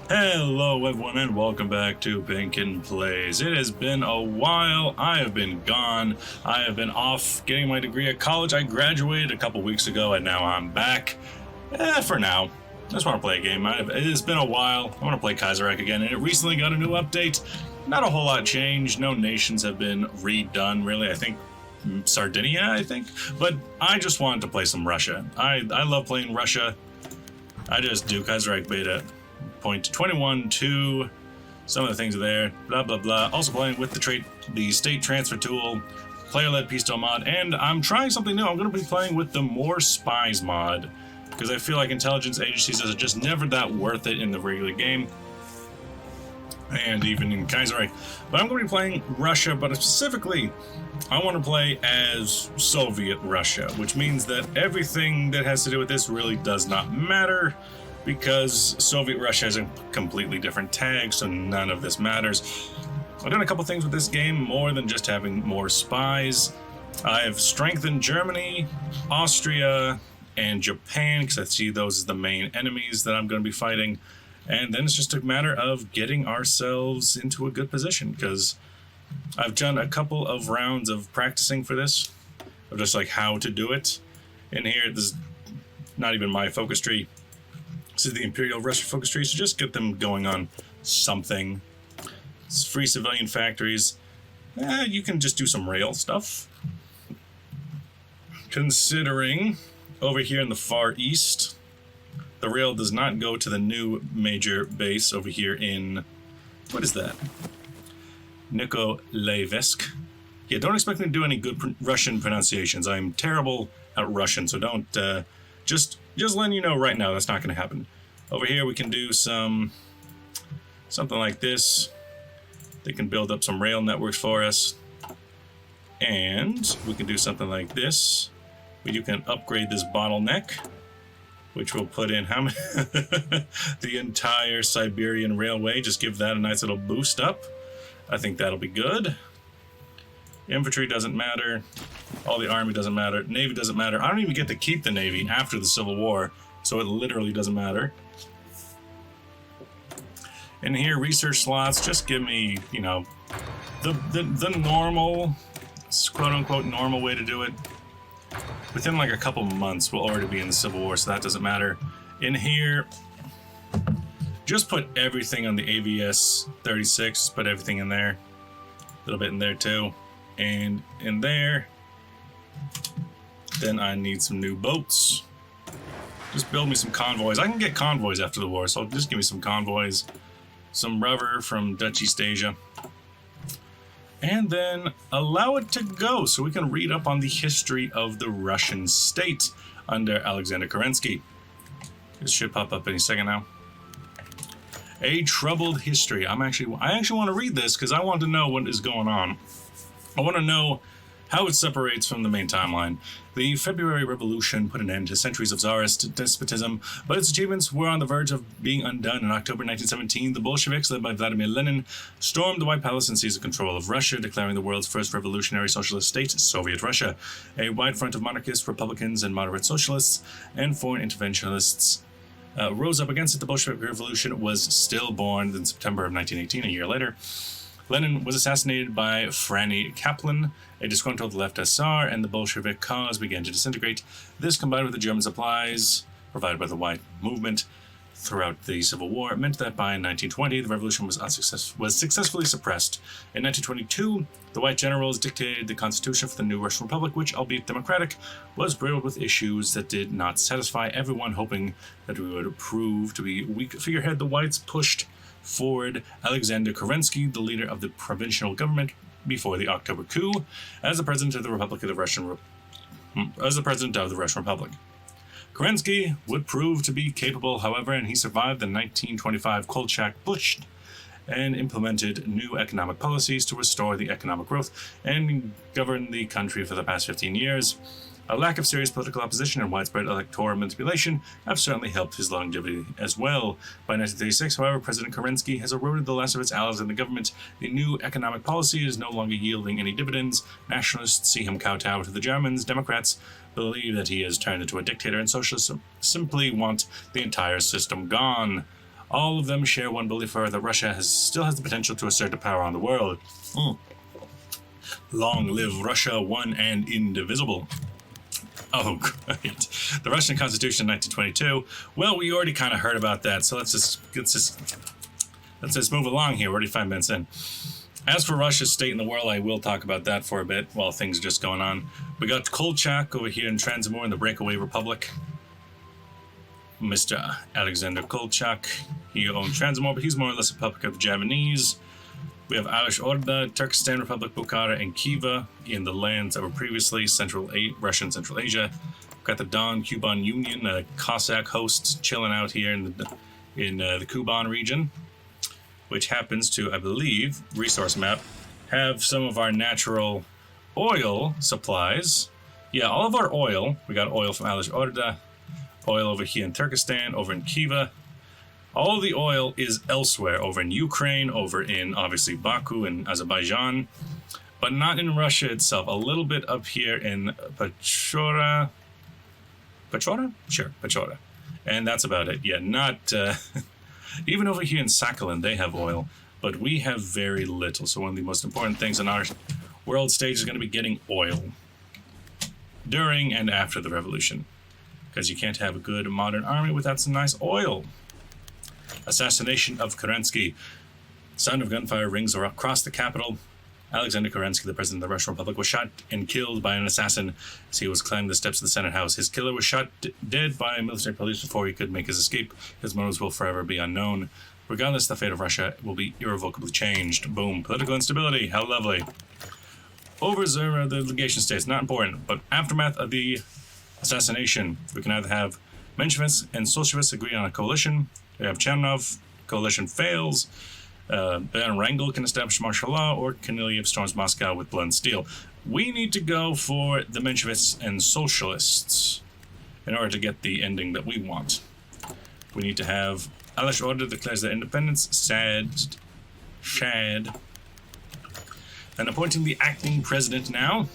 Hello everyone and welcome back to Pinkin Plays. It has been a while. I have been gone. I have been off getting my degree at college. I graduated a couple weeks ago and now I'm back. For now. I just want to play a game. It has been a while. I want to play Kaiserreich again, and it recently got a new update. Not a whole lot changed. No nations have been redone, really. I think Sardinia, But I just wanted to play some Russia. I love playing Russia. I just do Kaiserreich beta. Point 21.2, some of the things are there, blah blah blah. Also playing with the state transfer tool, player-led peacetime mod, and I'm trying something new. I'm going to be playing with the More Spies mod, because I feel like intelligence agencies are just never that worth it in the regular game, and even in Kaiserreich. But I'm going to be playing Russia, but specifically, I want to play as Soviet Russia, which means that everything that has to do with this really does not matter, because Soviet Russia has a completely different tag, so none of this matters. I've done a couple things with this game, more than just having more spies. I've strengthened Germany, Austria, and Japan, because I see those as the main enemies that I'm going to be fighting. And then it's just a matter of getting ourselves into a good position, because I've done a couple of rounds of practicing for this, of just like how to do it. In here, this is not even my focus tree. This is the Imperial Russia focus tree, so just get them going on something. It's free civilian factories. You can just do some rail stuff. Considering over here in the Far East, the rail does not go to the new major base over here in, what is that? Nikolaevsk. Yeah, don't expect me to do any good Russian pronunciations. I'm terrible at Russian, so don't, just letting you know right now, that's not going to happen. Over here, we can do something like this. They can build up some rail networks for us. And we can do something like this, where you can upgrade this bottleneck, which will put in how many the entire Siberian Railway. Just give that a nice little boost up. I think that'll be good. Infantry doesn't matter. All the army doesn't matter. Navy doesn't matter. I don't even get to keep the Navy after the Civil War, so it literally doesn't matter. In here, research slots, just give me, you know, the normal, quote-unquote normal way to do it. Within like a couple months, we'll already be in the Civil War, so that doesn't matter. In here, just put everything on the AVS 36, put everything in there. A little bit in there too. And in there, then I need some new boats. Just build me some convoys. I can get convoys after the war, so just give me some convoys. Some rubber from Dutch East Asia. And then allow it to go so we can read up on the history of the Russian state under Alexander Kerensky. This should pop up any second now. A troubled history. I actually want to read this because I want to know what is going on. I want to know how it separates from the main timeline. The February Revolution put an end to centuries of czarist despotism, but its achievements were on the verge of being undone. In October 1917, the Bolsheviks, led by Vladimir Lenin, stormed the White Palace and seized control of Russia, declaring the world's first revolutionary socialist state, Soviet Russia. A wide front of monarchists, republicans, and moderate socialists, and foreign interventionists rose up against it. The Bolshevik Revolution was stillborn in September of 1918, a year later. Lenin was assassinated by Franny Kaplan, a disgruntled left SR, and the Bolshevik cause began to disintegrate. This, combined with the German supplies provided by the White movement throughout the Civil War, meant that by 1920 the revolution was successfully suppressed. In 1922, the White generals dictated the constitution for the new Russian Republic, which, albeit democratic, was riddled with issues that did not satisfy everyone, hoping that we would prove to be weak figurehead. The Whites pushed forward Alexander Kerensky, the leader of the provincial government before the October coup, as the president of the Russian Republic. Kerensky would prove to be capable, however, and he survived the 1925 Kolchak-Bush and implemented new economic policies to restore the economic growth and govern the country for the past 15 years. A lack of serious political opposition and widespread electoral manipulation have certainly helped his longevity as well. By 1936, however, President Kerensky has eroded the last of its allies in the government. The new economic policy is no longer yielding any dividends. Nationalists see him kowtow to the Germans. Democrats believe that he has turned into a dictator, and socialists simply want the entire system gone. All of them share one belief that Russia still has the potential to assert the power on the world. Long live Russia, one and indivisible. Oh, great. The Russian Constitution in 1922. Well, we already kind of heard about that, so let's just move along here. We're already 5 minutes in. As for Russia's state in the world, I will talk about that for a bit while things are just going on. We got Kolchak over here in Transimor in the Breakaway Republic. Mr. Alexander Kolchak. He owned Transimor, but he's more or less a Republic of the Javanese. We have Alish Orda, Turkestan Republic, Bukhara, and Khiva in the lands that were previously Russian Central Asia. We've got the Don Kuban Union, a Cossack host chilling out here in the Kuban region, which happens to, I believe, resource map, have some of our natural oil supplies. Yeah, all of our oil. We got oil from Alish Orda, oil over here in Turkestan, over in Khiva. All the oil is elsewhere, over in Ukraine, over in, obviously, Baku and Azerbaijan, but not in Russia itself. A little bit up here in Pechora. Pechora? Sure, Pechora. And that's about it. Yeah, not... even over here in Sakhalin, they have oil, but we have very little. So one of the most important things on our world stage is going to be getting oil during and after the revolution, because you can't have a good modern army without some nice oil. Assassination of Kerensky. Sound of gunfire rings across the capital. Alexander Kerensky, the president of the Russian Republic, was shot and killed by an assassin as he was climbing the steps of the Senate House. His killer was shot dead by military police before he could make his escape. His motives will forever be unknown. Regardless, the fate of Russia will be irrevocably changed. Boom. Political instability. How lovely. Over the legation states. Not important, but aftermath of the assassination. We can either have Menshevists and Socialists agree on a coalition. We have Chernov. Coalition fails. Baron Wrangel can establish martial law, or Korniliev storms Moscow with blood and steel. We need to go for the Menshevists and Socialists in order to get the ending that we want. We need to have Alish Order declares their independence, Shad. And appointing the acting president now.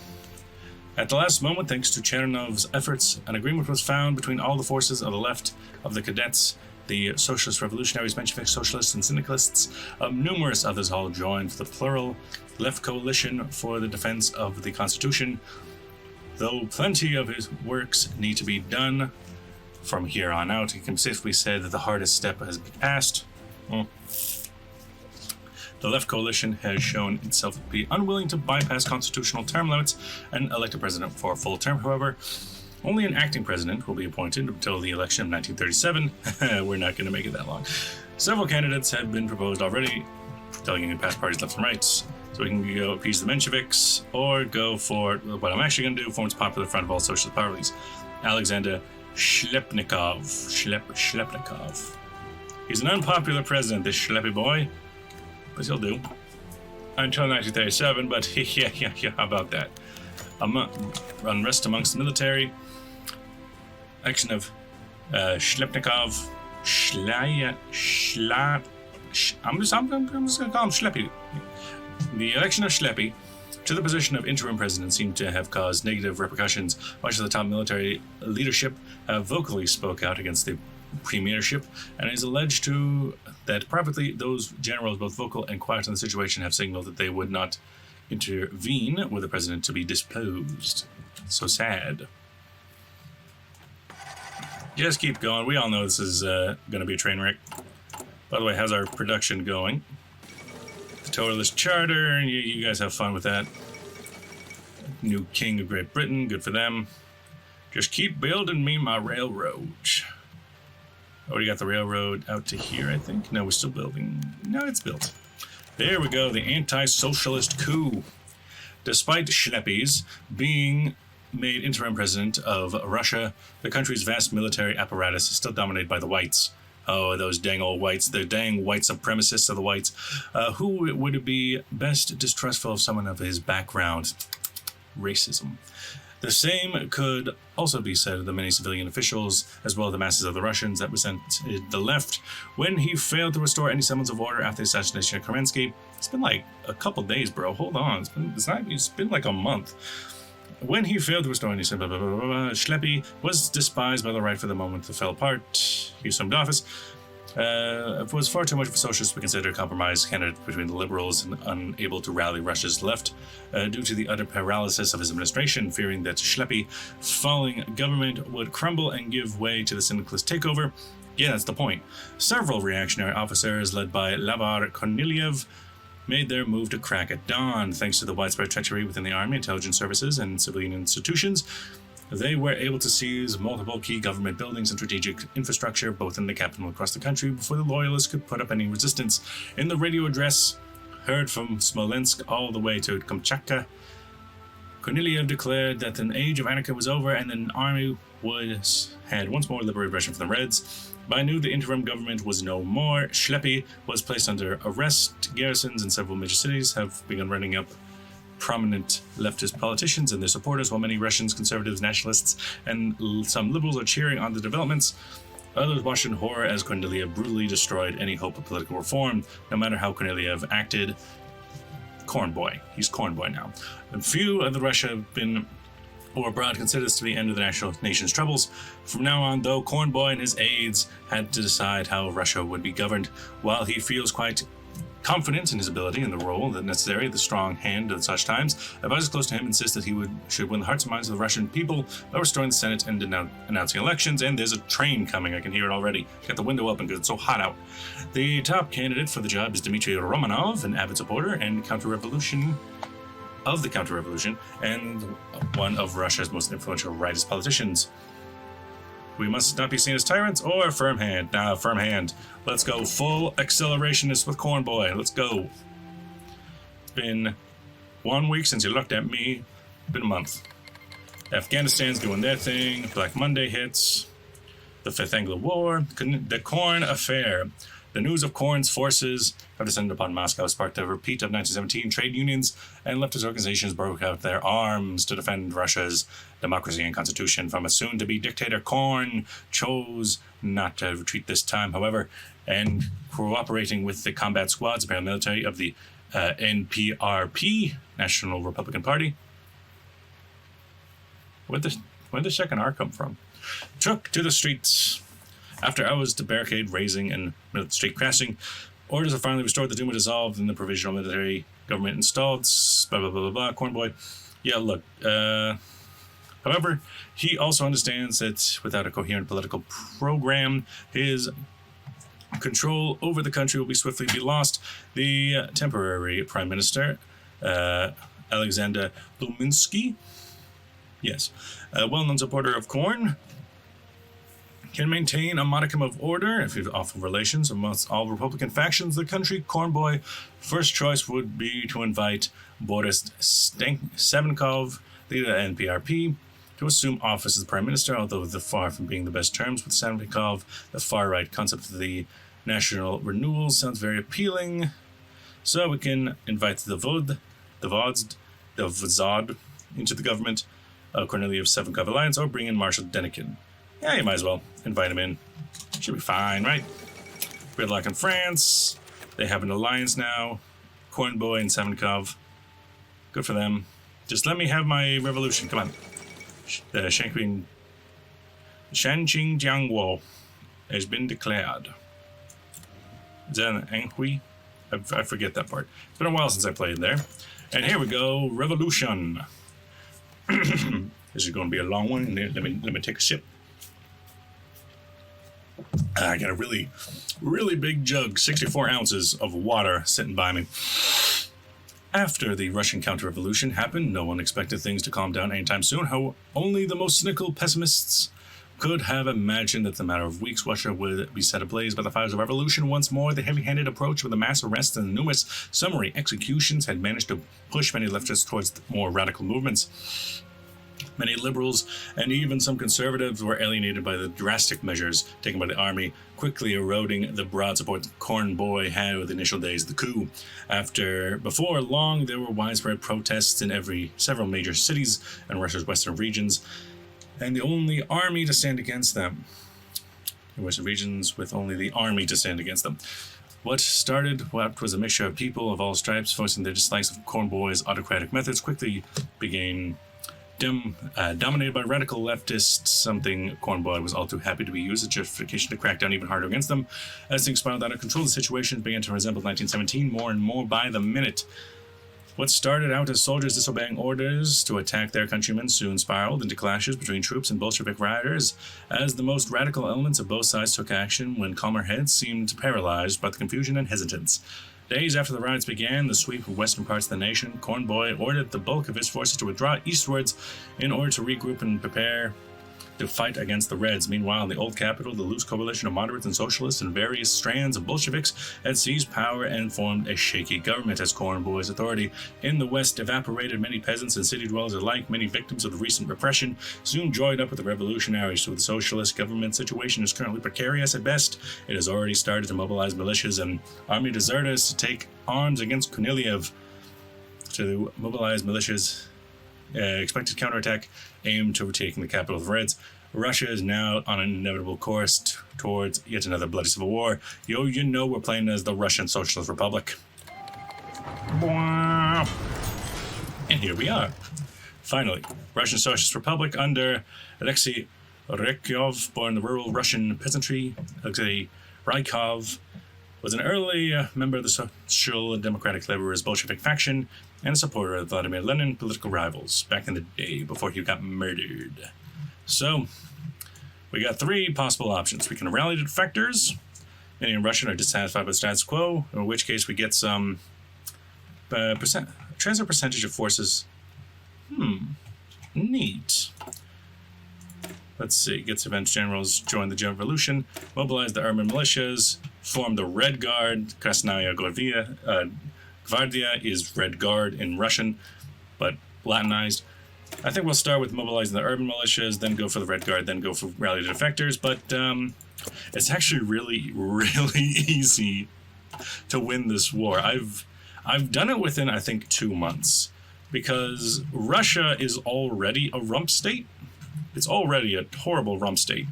At the last moment, thanks to Chernov's efforts, an agreement was found between all the forces of the left, of the cadets, the Socialist Revolutionaries, Menshevik Socialists, and Syndicalists. Numerous others all joined for the plural left coalition for the defense of the Constitution, though plenty of his works need to be done from here on out. It can safely say that the hardest step has been passed. The left coalition has shown itself to be unwilling to bypass constitutional term limits and elect a president for a full term. However, only an acting president will be appointed until the election of 1937. We're not going to make it that long. Several candidates have been proposed already, telling you past parties left and right. So we can go appease the Mensheviks, or go for what I'm actually going to do, forms popular front of all socialist parties. Alexander Shlepnikov. Shlepnikov. He's an unpopular president, this Schleppy boy, but he'll do. Until 1937, but yeah, how about that? Unrest amongst the military. Action of Shlepnikov. I'm just going to call him Schleppy. The election of Schleppy to the position of interim president seemed to have caused negative repercussions. Much of the top military leadership have vocally spoke out against the premiership, and it is alleged that privately those generals, both vocal and quiet on the situation, have signaled that they would not intervene were the president to be disposed. So sad. Just keep going. We all know this is going to be a train wreck. By the way, how's our production going? The Totalist Charter, you guys have fun with that. New King of Great Britain, good for them. Just keep building me my railroad. Already got the railroad out to here, I think. No, we're still building. No, it's built. There we go, the anti-socialist coup. Despite Schleppy's being made interim president of Russia, the country's vast military apparatus is still dominated by the whites. Oh, those dang old whites, the dang white supremacists of the whites. Who would be best distrustful of someone of his background? Racism. The same could also be said of the many civilian officials, as well as the masses of the Russians that resented the left when he failed to restore any semblance of order after the assassination of Kerensky. It's been like a couple days, bro. Hold on. It's been like a month. When he failed to restore any Schleppy was despised by the right for the moment that fell apart. He assumed office. It was far too much of a socialist to consider a compromise candidate between the liberals and unable to rally Russia's left due to the utter paralysis of his administration, fearing that Schleppi falling government would crumble and give way to the syndicalist takeover. Yeah, that's the point. Several reactionary officers, led by Lavar Korniliev, made their move to crack at dawn. Thanks to the widespread treachery within the army, intelligence services, and civilian institutions, they were able to seize multiple key government buildings and strategic infrastructure, both in the capital and across the country, before the loyalists could put up any resistance. In the radio address, heard from Smolensk all the way to Kamchatka, Korniliev declared that an age of anarchy was over and an army had once more liberated Russia from the Reds. By noon, the interim government was no more. Schleppi was placed under arrest. Garrisons in several major cities have begun running up prominent leftist politicians and their supporters, while many Russians, conservatives, nationalists, and some liberals are cheering on the developments. Others watched in horror as Korniliev brutally destroyed any hope of political reform. No matter how Korniliev acted, Corn Boy. He's Corn Boy now. And few of the Russia have been or abroad consider this to be the end of the nation's troubles. From now on, though, Corn Boy and his aides had to decide how Russia would be governed. While he feels quite confident in his ability and the role that necessary, the strong hand at such times, advisors close to him insist that he should win the hearts and minds of the Russian people by restoring the Senate and announcing elections. And there's a train coming. I can hear it already. Got the window open because it's so hot out. The top candidate for the job is Dmitry Romanov, an avid supporter and of the counter-revolution, and one of Russia's most influential rightist politicians. We must not be seen as tyrants or a firm hand. Nah, firm hand. Let's go full accelerationist with Corn Boy. Let's go. It's been 1 week since you looked at me. It's been a month. Afghanistan's doing their thing. Black Monday hits. The Fifth Anglo War. The Corn Affair. The news of Corn's forces have descended upon Moscow sparked a repeat of 1917. Trade unions and leftist organizations broke out their arms to defend Russia's democracy and constitution from a soon-to-be dictator. Corn chose not to retreat this time, however, and cooperating with the combat squads, the paramilitary of the NPRP, National Republican Party. Where'd the second R come from? Took to the streets. After hours of barricade raising and street crashing, orders are finally restored. The Duma dissolved and the provisional military government installed. Blah, blah, blah, blah, blah. Corn Boy. Yeah, look. However, he also understands that without a coherent political program, his control over the country will swiftly be lost. The temporary prime minister, Alexander Luminsky, yes, a well-known supporter of Corn, can maintain a modicum of order if you offer relations amongst all Republican factions of the country. Corn Boy, first choice would be to invite Boris Semenkov, leader of the NPRP, to assume office as Prime Minister, although far from being the best terms with Semenkov. The far-right concept of the national renewal sounds very appealing. So we can invite the Vazad into the government of Korniliev-Semenkov alliance, or bring in Marshal Denikin. Yeah, you might as well invite him in. Should be fine, right? Gridlock in France. They have an alliance now. Corn Boy and Semenkov. Good for them. Just let me have my revolution. Come on. The Shanqing Jiangwo has been declared. Is that an Anhui? I forget that part. It's been a while since I played there. And here we go. Revolution. This is going to be a long one. Let me take a sip. I got a really, really big jug, 64 ounces of water sitting by me. After the Russian counter-revolution happened, no one expected things to calm down anytime soon. How only the most cynical pessimists could have imagined that in a matter of weeks, Russia would be set ablaze by the fires of revolution once more. The heavy-handed approach with the mass arrests and numerous summary executions had managed to push many leftists towards more radical movements. Many liberals and even some conservatives were alienated by the drastic measures taken by the army, quickly eroding the broad support Corn Boy had with the initial days of the coup. Before long, there were widespread protests in several major cities in Russia's western regions, and the only army to stand against them. In western regions with only the army to stand against them. What was a mixture of people of all stripes voicing their dislikes of Corn Boy's autocratic methods quickly became dominated by radical leftists, something Cornboy was all too happy to be used as justification to crack down even harder against them. As things spiraled out of control, the situation began to resemble 1917 more and more by the minute. What started out as soldiers disobeying orders to attack their countrymen soon spiraled into clashes between troops and Bolshevik rioters, as the most radical elements of both sides took action when calmer heads seemed paralyzed by the confusion and hesitance. Days after the riots began, the sweep of western parts of the nation, Cornboy ordered the bulk of his forces to withdraw eastwards in order to regroup and prepare to fight against the Reds. Meanwhile, in the old capital, the loose coalition of moderates and socialists and various strands of Bolsheviks had seized power and formed a shaky government as Cornboy's authority in the west evaporated. Many peasants and city dwellers alike, many victims of the recent repression, soon joined up with the revolutionaries. So the socialist government situation is currently precarious at best. It has already started to mobilize militias and army deserters to take arms against Korniliev. To mobilize militias, expected counterattack aimed to overtaking the capital of the Reds. Russia is now on an inevitable course towards yet another bloody civil war. You know we're playing as the Russian Socialist Republic. And here we are. Finally, Russian Socialist Republic under Alexei Ryakov, born in the rural Russian peasantry. Alexei Ryakov was an early member of the Social and Democratic Laborers Bolshevik faction and a supporter of Vladimir Lenin, political rivals, back in the day before he got murdered. So, we got three possible options. We can rally the defectors. Many in Russia are dissatisfied with status quo, in which case we get some transfer percentage of forces. Neat. Let's see. Gets events generals, join the revolution, mobilize the urban militias, form the Red Guard. Krasnaya Gvardia is Red Guard in Russian, but Latinized. I think we'll start with mobilizing the urban militias, then go for the Red Guard, then go for rally the defectors, but it's actually really, really easy to win this war. I've done it within, I think, 2 months, because Russia is already a rump state. It's already a horrible rump state,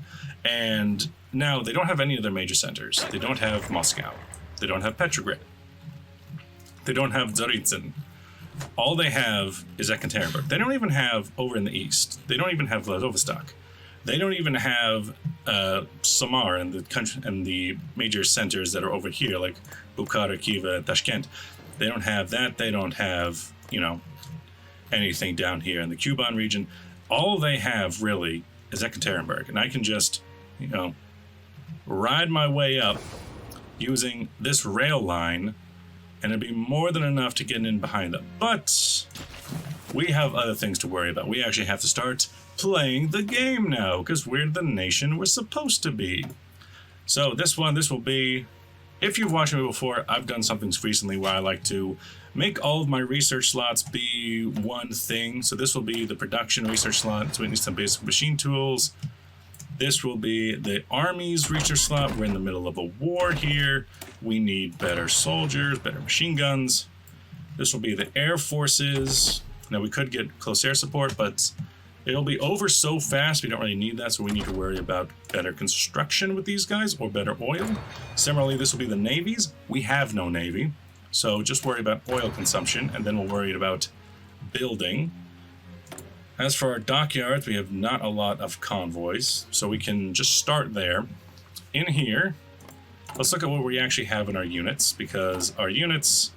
and now they don't have any of their major centers. They don't have Moscow. They don't have Petrograd. They don't have Tsaritsyn. All they have is Ekaterinburg. They don't even have over in the east. They don't even have Vladivostok. They don't even have Samar and the country and the major centers that are over here, like Bukhara, Khiva, Tashkent. They don't have that. They don't have, anything down here in the Kuban region. All they have really is Ekaterinburg, and I can just, ride my way up using this rail line, and it'd be more than enough to get in behind them. But we have other things to worry about. We actually have to start playing the game now, because we're the nation we're supposed to be. So this will be, if you've watched me before, I've done something recently where I like to make all of my research slots be one thing. So this will be the production research slot, so we need some basic machine tools. This will be the Army's research slot. We're in the middle of a war here. We need better soldiers, better machine guns. This will be the Air Forces. Now, we could get close air support, but it'll be over so fast, we don't really need that, so we need to worry about better construction with these guys, or better oil. Similarly, this will be the navies. We have no navy, so just worry about oil consumption, and then we'll worry about building. As for our dockyards, we have not a lot of convoys, so we can just start there. In here, let's look at what we actually have in our units, because our units,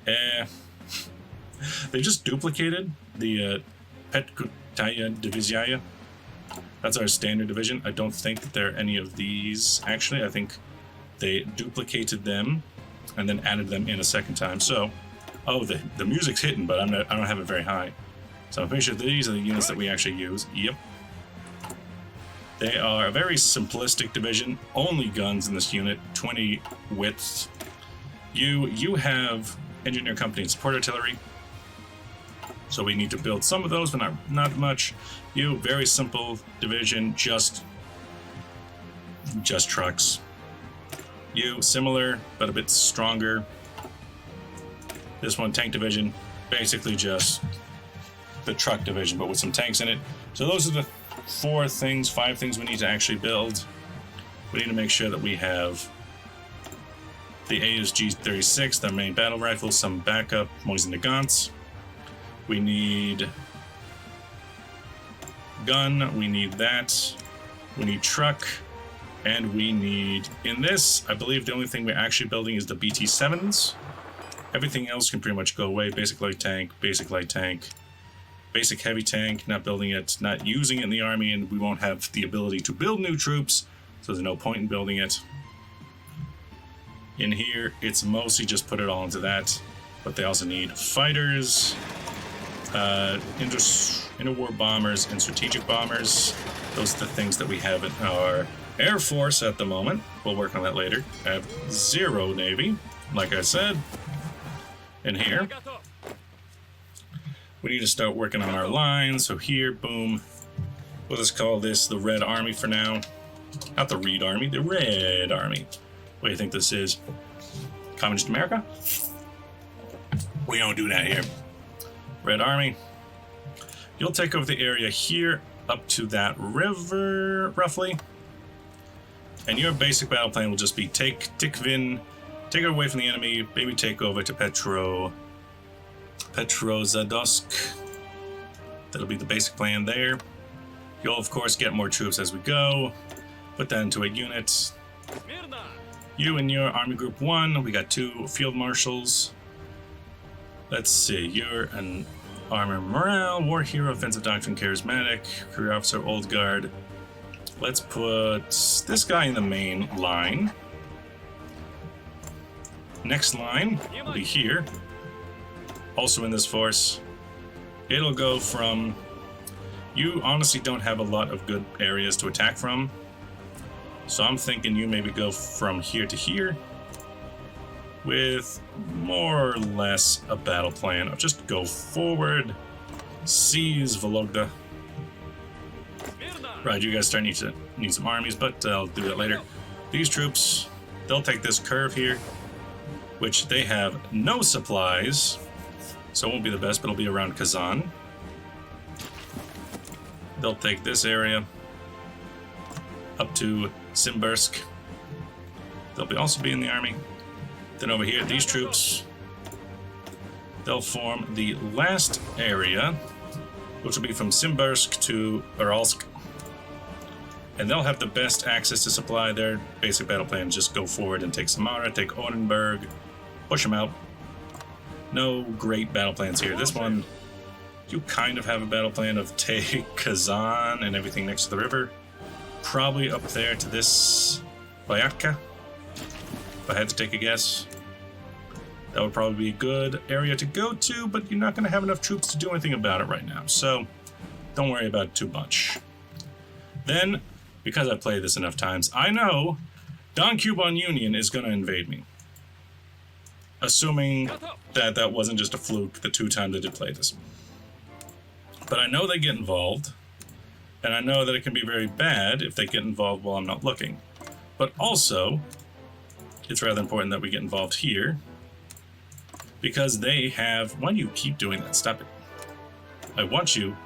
they just duplicated the Petkutaya Diviziaya. That's our standard division. I don't think that there are any of these, actually. I think they duplicated them and then added them in a second time. So, the music's hitting, but I don't have it very high. So I'm pretty sure these are the units that we actually use. Yep. They are a very simplistic division. Only guns in this unit, 20 width. You have engineer company and support artillery. So we need to build some of those, but not much. You, very simple division, just trucks. You, similar, but a bit stronger. This one, tank division, basically just the truck division, but with some tanks in it. So those are the 5 things we need to actually build. We need to make sure that we have the ASG-36, their main battle rifles, some backup Mosin Nagants. We need gun, we need that. We need truck, and we need, in this, I believe the only thing we're actually building is the BT-7s. Everything else can pretty much go away. Basic light tank, basic light tank, basic heavy tank, not building it, not using it in the army, and we won't have the ability to build new troops, so there's no point in building it. In here, it's mostly just put it all into that, but they also need fighters, interwar bombers, and strategic bombers. Those are the things that we have in our Air Force at the moment. We'll work on that later. I have 0 Navy, like I said. In here, we need to start working on our lines. So here, boom. We'll just call this the Red Army for now. Not the Reed Army, the Red Army. What do you think this is? Communist America? We don't do that here. Red Army. You'll take over the area here up to that river, roughly. And your basic battle plan will just be take Tikvin, take it away from the enemy, maybe take over to Petrozavodsk. That'll be the basic plan there. You'll, of course, get more troops as we go. Put that into a unit. You and your Army Group 1, we got 2 field marshals. Let's see, you're an Armor Morale, War Hero, Offensive Doctrine, Charismatic, Career Officer, Old Guard. Let's put this guy in the main line. Next line will be here. Also in this force. It'll go from... You honestly don't have a lot of good areas to attack from. So I'm thinking you maybe go from here to here. With more or less a battle plan of just go forward, seize Vologda. Right, you guys need some armies, but I'll do that later. These troops, they'll take this curve here, which they have no supplies, so it won't be the best, but it'll be around Kazan. They'll take this area up to Simbursk. They'll also be in the army. Then over here, these troops, they'll form the last area, which will be from Simbursk to Uralsk. And they'll have the best access to supply. Their basic battle plan, just go forward and take Samara, take Orenburg, push them out. No great battle plans here. This one, you kind of have a battle plan of take Kazan and everything next to the river. Probably up there to this Vayatka. If I had to take a guess, that would probably be a good area to go to, but you're not going to have enough troops to do anything about it right now, so don't worry about it too much. Then, because I've played this enough times, I know Don Cuban Union is going to invade me. Assuming that that wasn't just a fluke the 2 times I did play this. But I know they get involved, and I know that it can be very bad if they get involved while I'm not looking. But also, it's rather important that we get involved here, because they have... Why do you keep doing that? Stop it. I want you,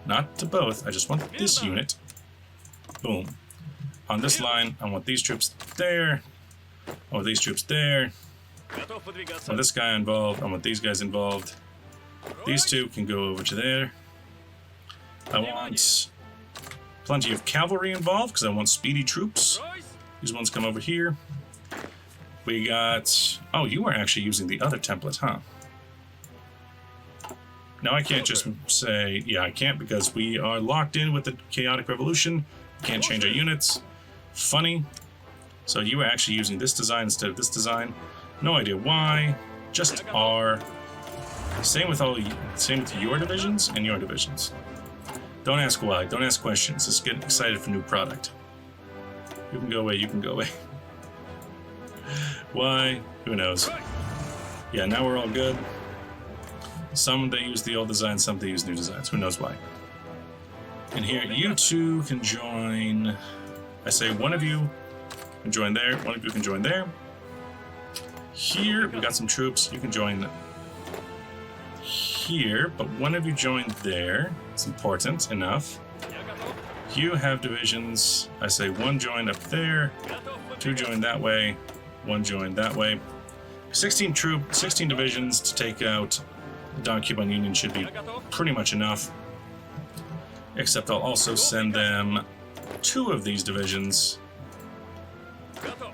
not to both, I just want this unit. Boom. On this line, I want these troops there. I want these troops there. I want this guy involved. I want these guys involved. These 2 can go over to there. I want plenty of cavalry involved, because I want speedy troops. These ones come over here. We got... Oh, you are actually using the other template, huh? Now I can't just say... Yeah, I can't, because we are locked in with the Chaotic Revolution. Can't change our units. Funny. So you are actually using this design instead of this design. No idea why. Just R. Same with your divisions and your divisions. Don't ask why. Don't ask questions. Just get excited for new product. You can go away. You can go away. Why? Who knows? Yeah, now we're all good. Some they use the old design, some they use new designs. Who knows why? And here, you 2 can join. I say one of you can join there. One of you can join there. Here, we got some troops. You can join here, but one of you joined there. It's important enough. You have divisions. I say 1 join up there, 2 join that way, 1 join that way. 16 divisions to take out the Don Cuban Union should be pretty much enough. Except I'll also send them 2 of these divisions.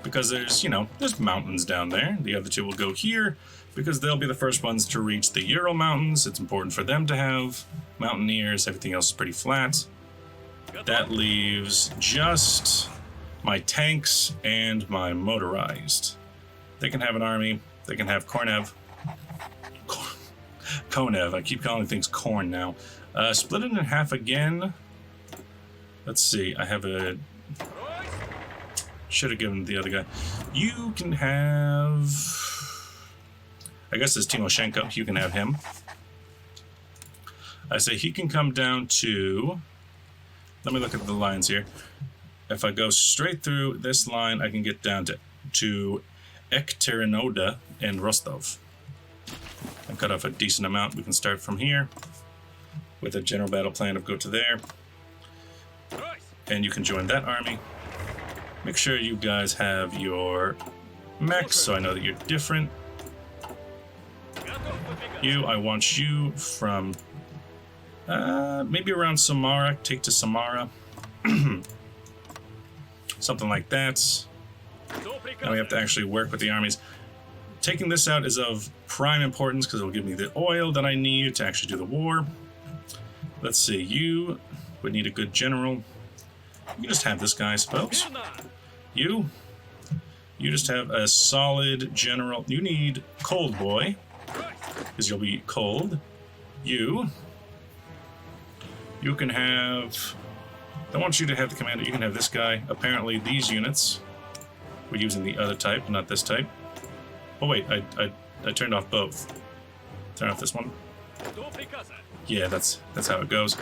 Because there's, you know, there's mountains down there. The other 2 will go here because they'll be the first ones to reach the Ural Mountains. It's important for them to have mountaineers. Everything else is pretty flat. That leaves just my tanks and my motorized. They can have an army. They can have Konev. Konev. I keep calling things corn now. Split it in half again. Let's see. I have a... Should have given the other guy. You can have... I guess it's Timoshenko. You can have him. I say he can come down to... Let me look at the lines here. If I go straight through this line, I can get down to Ekaterinodar and Rostov. And cut off a decent amount. We can start from here with a general battle plan of go to there. And you can join that army. Make sure you guys have your mechs so I know that you're different. You, I want you from maybe around Samara. Take to Samara. Something like that. Now we have to actually work with the armies. Taking this out is of prime importance because it will give me the oil that I need to actually do the war. Let's see, you would need a good general. You can just have this guy, I suppose. You just have a solid general. You need Cold Boy, because you'll be cold. You can have... I don't want you to have the commander. You can have this guy. Apparently these units... We're using the other type, not this type. Oh wait, I turned off both. Turn off this one. Yeah, that's how it goes.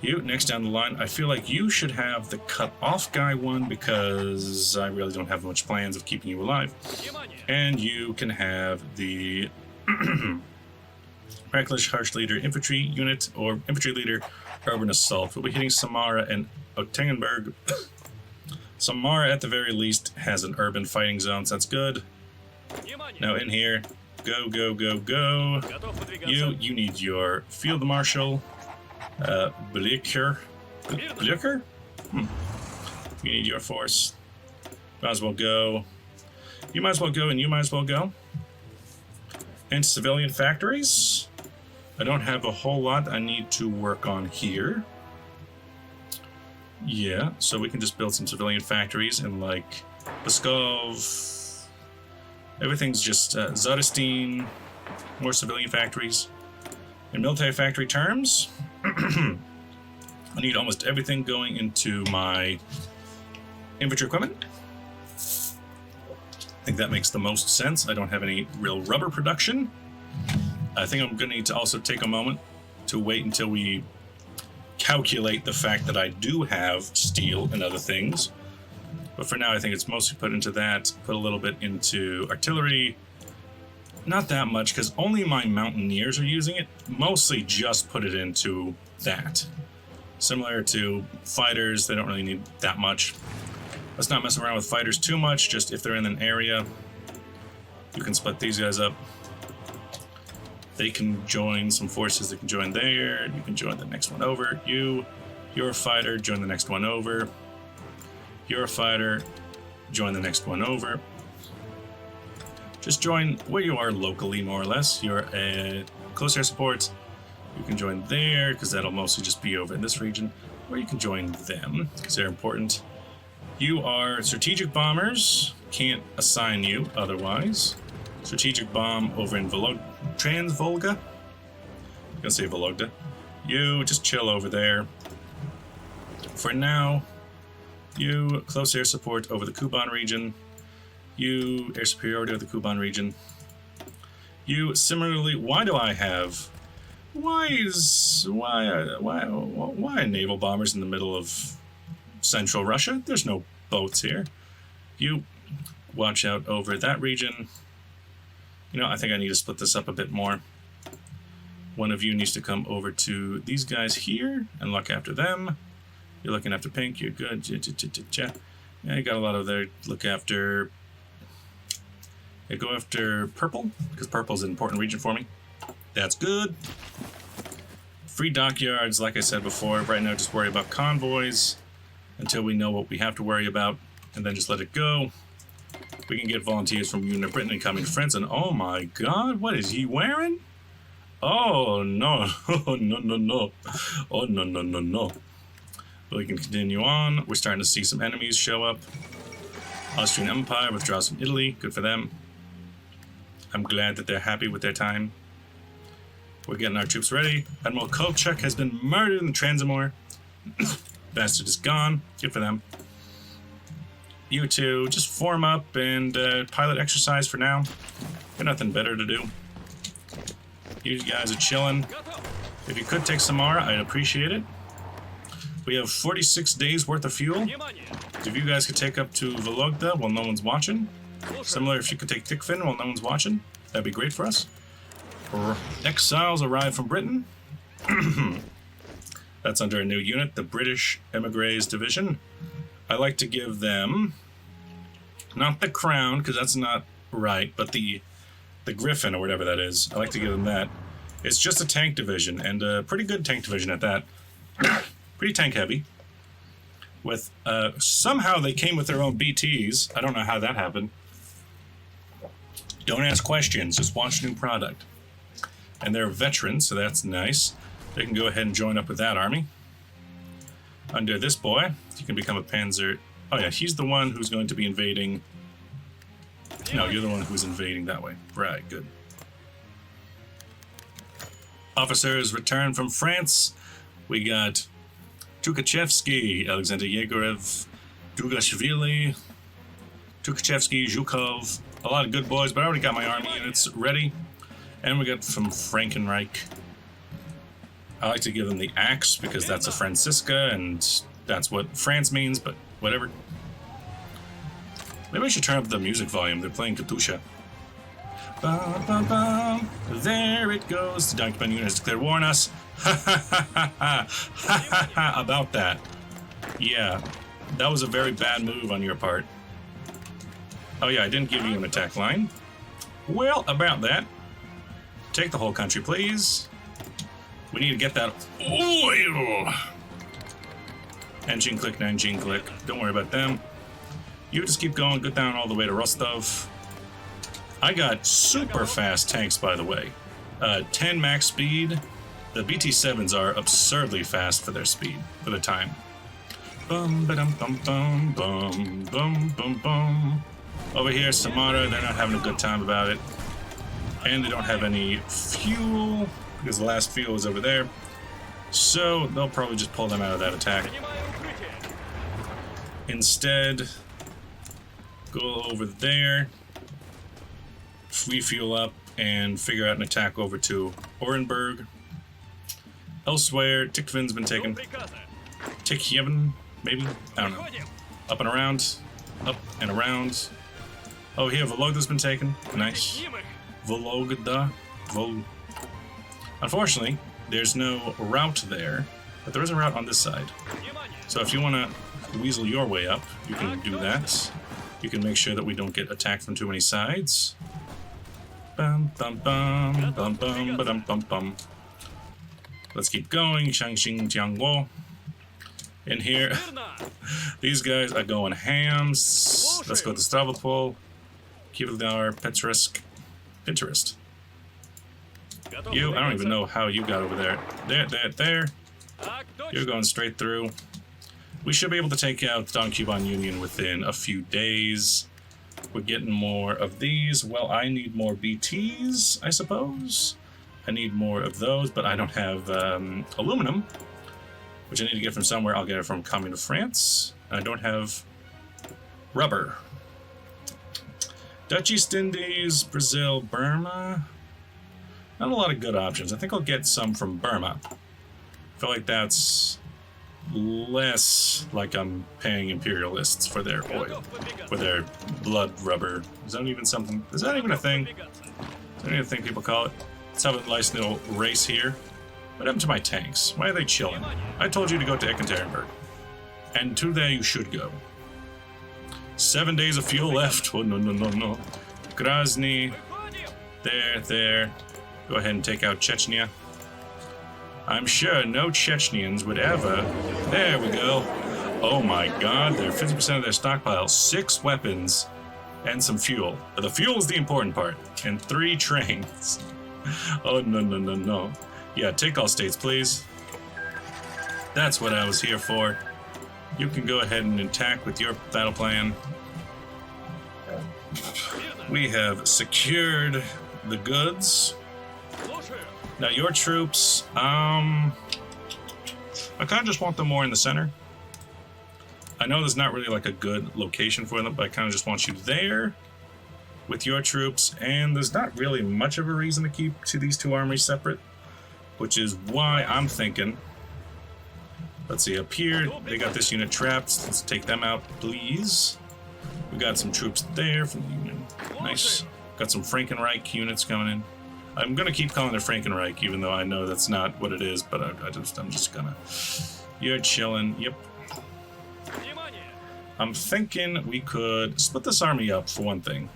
You, next down the line, I feel like you should have the cut-off guy one because I really don't have much plans of keeping you alive. And you can have the Reckless Harsh Leader Infantry Unit or Infantry Leader Urban Assault. We'll be hitting Samara and Ottengenberg. Samara, at the very least, has an urban fighting zone, so that's good. Now in here, go, go, go, go. You need your Field Marshal. Blicker? Blicker? You need your force. Might as well go. You might as well go, and you might as well go. And civilian factories. I don't have a whole lot I need to work on here. Yeah, so we can just build some civilian factories in, like, Pskov. Everything's just Zadistin, more civilian factories. In military factory terms, I need almost everything going into my infantry equipment. I think that makes the most sense. I don't have any real rubber production. I think I'm going to need to also take a moment to wait until we calculate the fact that I do have steel and other things. But for now, I think it's mostly put into that, put a little bit into artillery. Not that much, because only my mountaineers are using it. Mostly just put it into that. Similar to fighters, they don't really need that much. Let's not mess around with fighters too much, just if they're in an area. You can split these guys up. They can join some forces, they can join there, you can join the next one over. You're a fighter, join the next one over. You're a fighter, join the next one over. Just join where you are locally, more or less. You're a close air support, you can join there, because that'll mostly just be over in this region. Or you can join them, because they're important. You are strategic bombers, can't assign you otherwise. Strategic bomb over in Transvolga. I'm gonna say Vologda. You just chill over there. For now, you close air support over the Kuban region. You air superiority over the Kuban region. You similarly, why naval bombers in the middle of central Russia? There's no boats here. You watch out over that region. You know, I think I need to split this up a bit more. One of you needs to come over to these guys here and look after them. You're looking after pink, you're good. Yeah, you got a lot of there. Look after... Yeah, go after purple, because purple's an important region for me. That's good. Free dockyards, like I said before. Right now, just worry about convoys until we know what we have to worry about, and then just let it go. We can get volunteers from Union of Britain and coming friends, and oh my god, what is he wearing? Oh no, no, no, no. Oh no, no, no, no. We can continue on. We're starting to see some enemies show up. Austrian Empire withdraws from Italy. Good for them. I'm glad that they're happy with their time. We're getting our troops ready. Admiral Kolchak has been murdered in Transamore. Bastard is gone. Good for them. You two, just form up and pilot exercise for now. Got nothing better to do. You guys are chilling. If you could take Samara, I'd appreciate it. We have 46 days worth of fuel. If you guys could take up to Vologda while no one's watching. Similar if you could take Tikhvin while no one's watching. That'd be great for us. Exiles arrive from Britain. That's under a new unit, the British Emigres Division. I like to give them, not the Crown, because that's not right, but the Griffin, or whatever that is. I like to give them that. It's just a tank division, and a pretty good tank division at that. Pretty tank heavy. With, somehow they came with their own BTs. I don't know how that happened. Don't ask questions, just watch new product. And they're veterans, so that's nice. They can go ahead and join up with that army. Under this boy, you can become a Panzer. Oh yeah, he's the one who's going to be invading. No, you're the one who's invading that way. Right, good. Officers return from France. We got Tukhachevsky, Alexander Yegorev, Dugashvili, Tukhachevsky, Zhukov. A lot of good boys, but I already got my army units ready. And we got from Frankenreich. I like to give them the axe because that's a Francisca and that's what France means, but whatever. Maybe I should turn up the music volume. They're playing Katusha. Bum, bum, bum. There it goes. The document unit has declared war on us. Ha ha ha ha ha ha ha about that. Yeah, that was a very bad move on your part. Oh yeah, I didn't give you an attack line. Well, about that. Take the whole country, please. We need to get that oil. Engine click, engine click. Don't worry about them. You just keep going, go down all the way to Rostov. I got super fast tanks, by the way. 10 max speed. The BT-7s are absurdly fast for their speed, for the time. Bum, ba-dum, bum, bum, bum, bum, bum, bum. Over here, Samara, they're not having a good time about it. And they don't have any fuel, because the last fuel is over there. So they'll probably just pull them out of that attack. Instead, go over there, refuel up, and figure out an attack over to Orenburg. Elsewhere, Tikhvin's been taken. Tikhvin, maybe? I don't know. Up and around. Up and around. Oh, here, Vologda's been taken. Nice. Vologda. Unfortunately, there's no route there, but there is a route on this side. So if you want to weasel your way up, you can do that. You can make sure that we don't get attacked from too many sides. Bum bum bum bum bum bum bum bum. Let's keep going. Shangxing Jiangwo. In here, these guys are going hams. Let's go to Stavropol. Kivildar, Petrovsk. Pinterest. You, I don't even know how you got over there. There. You're going straight through. We should be able to take out Don Cuban Union within a few days. We're getting more of these. Well, I need more BTs, I suppose. I need more of those, but I don't have aluminum, which I need to get from somewhere. I'll get it from Commune of France. I don't have rubber. Dutch East Indies, Brazil, Burma. Not a lot of good options. I think I'll get some from Burma. I feel like that's less like I'm paying imperialists for their oil, for their blood rubber. Is that even something? Is that even a thing? Is that even a thing people call it? Let's have a nice little race here. What happened to my tanks? Why are they chilling? I told you to go to Ekaterinburg. And to there you should go. 7 days of fuel left. Oh, no, no, no, no. Grozny. There. Go ahead and take out Chechnya. I'm sure no Chechnyans would ever... There we go. Oh my god, they're 50% of their stockpile. 6 weapons and some fuel. But the fuel is the important part. And 3 trains. Oh, no, no, no, no. Yeah, take all states, please. That's what I was here for. You can go ahead and attack with your battle plan. We have secured the goods. Now your troops, I kind of just want them more in the center. I know there's not really like a good location for them, but I kind of just want you there with your troops, and there's not really much of a reason to keep these 2 armies separate, which is why I'm thinking, let's see, up here, they got this unit trapped. Let's take them out, please. We got some troops there from the Union. Nice. Got some Frankenreich units coming in. I'm gonna keep calling it Frankenreich, even though I know that's not what it is, but I'm just gonna... You're chilling, yep. I'm thinking we could split this army up for one thing,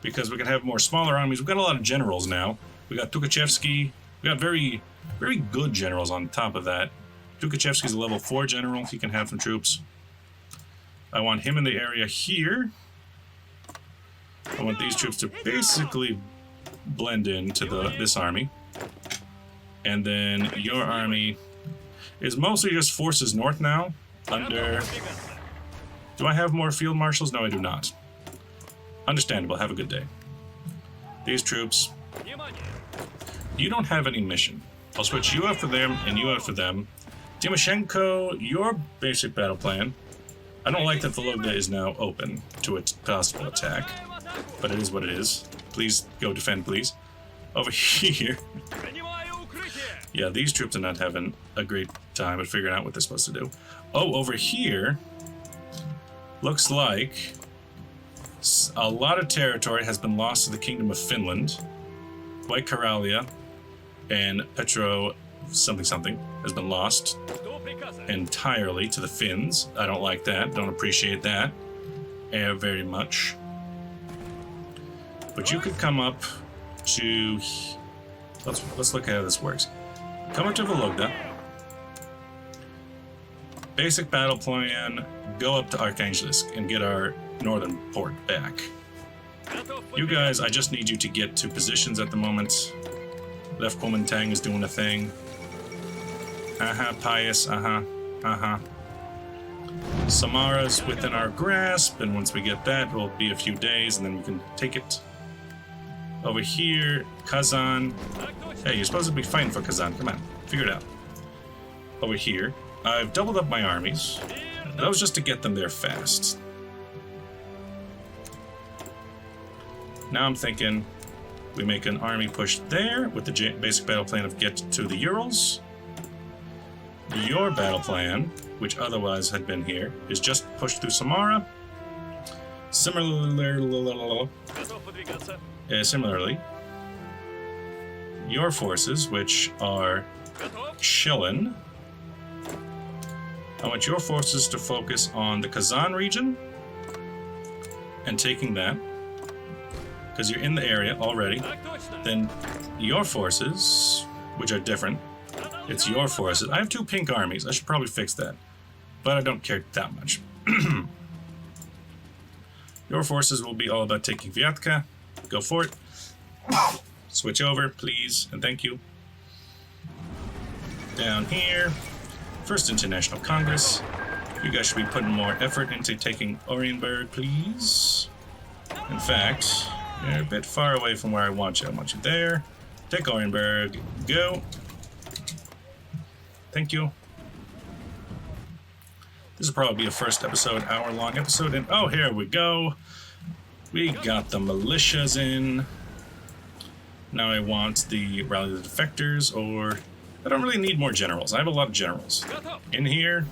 because we can have more smaller armies. We've got a lot of generals now. We got Tukhachevsky. We got very, very good generals on top of that. Tukhachevsky's a level 4 general. He can have some troops. I want him in the area here. I want these troops to basically blend into this army. And then your army is mostly just forces north now. Under... Do I have more field marshals? No, I do not. Understandable. Have a good day. These troops... You don't have any mission. I'll switch you out for them and you out for them. Timoshenko, your basic battle plan. I don't like that Vologda is now open to a possible attack, but it is what it is. Please go defend, please. Over here. Yeah, these troops are not having a great time at figuring out what they're supposed to do. Oh, over here, looks like a lot of territory has been lost to the Kingdom of Finland. White Karalia and Petro something has been lost entirely to the Finns. I don't like that. Don't appreciate that very much. But you could come up to... Let's look at how this works. Come up to Vologda. Basic battle plan. Go up to Arkhangelsk and get our northern port back. You guys, I just need you to get to positions at the moment. Left Kuomintang is doing a thing. Pius, Samara's within our grasp, and once we get that, it'll be a few days, and then we can take it. Over here, Kazan. Hey, you're supposed to be fighting for Kazan. Come on, figure it out. Over here, I've doubled up my armies. That was just to get them there fast. Now I'm thinking we make an army push there with the basic battle plan of get to the Urals. Your battle plan, which otherwise had been here, is just push through Samara. Similarly, your forces, which are chillin', I want your forces to focus on the Kazan region and taking that, because you're in the area already. Then your forces, which are different, it's your forces. I have 2 pink armies. I should probably fix that, but I don't care that much. Your forces will be all about taking Vyatka. Go for it. Switch over, please, and thank you. Down here, First International Congress. You guys should be putting more effort into taking Orienburg, please. In fact, you're a bit far away from where I want you. I want you there. Take Orienburg. Go. Thank you. This will probably be a first episode, hour-long episode, and oh, here we go. We got the militias in. Now I want the rally the defectors, or I don't really need more generals. I have a lot of generals. In here,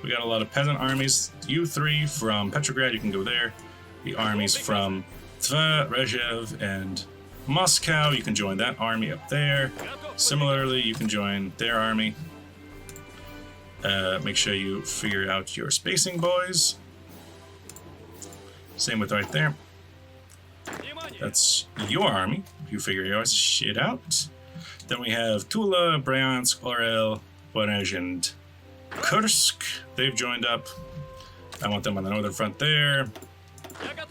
we got a lot of peasant armies. You 3 from Petrograd, you can go there. The armies from Tver, Rezhev, and Moscow, you can join that army up there. Similarly, you can join their army. Make sure you figure out your spacing, boys. Same with right there. That's your army. You figure your shit out. Then we have Tula, Bryansk, Orel, Voronezh, and Kursk. They've joined up. I want them on the northern front there.